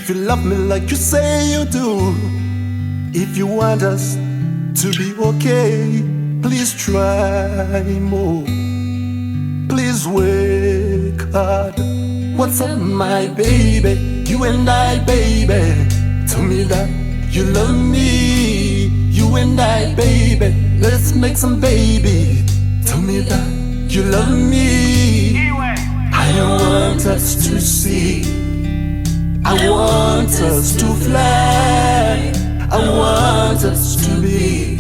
If you love me like you say you do, if you want us to be okay, please try more. Please work hard. What's up, my baby? You and I, baby. Tell me that you love me. You and I, baby. Let's make some baby. Tell me that you love me. I want us to see. I want us to fly. I want us to be.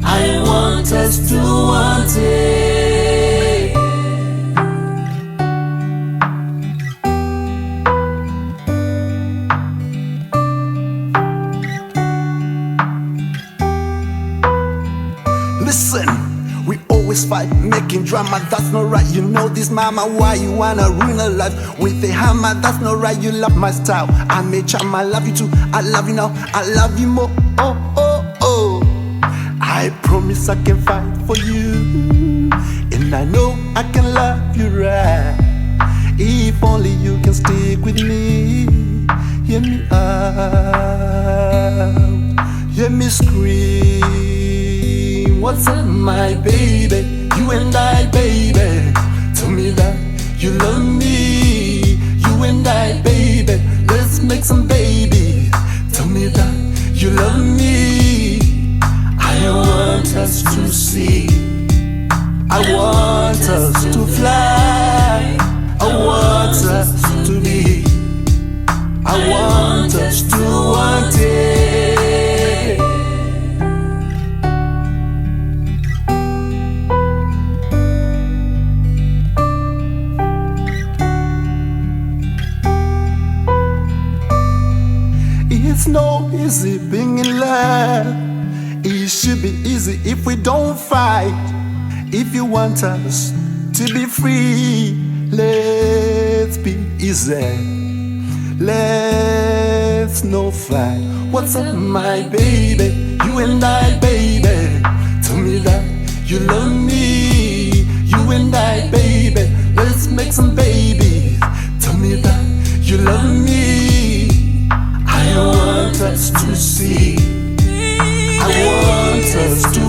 I want us to want it. Listen, we always fight, making drama, that's not right. You know this, mama, why you wanna ruin her life with a hammer? That's not right, you love my style. I may charm, I love you too, I love you now, I love you more. Oh, oh, oh. I promise I can fight for you, and I know I can love you right. If only you can stick with me. Hear me out, hear me scream. What's up, my baby? You and I, baby. Tell me that you love me. You and I, baby. Let's make some babies. Tell me that you love me. I want us to see. I want us to fly. I want us to be. I want us to want it. It's no easy being in love. It should be easy if we don't fight. If you want us to be free, let's be easy. Let's no fight. What's up, my baby? You and I, baby. Tell me that you love me. You and I, baby. Let's make some babies. Tell me that you love me. I want us to see. I want us to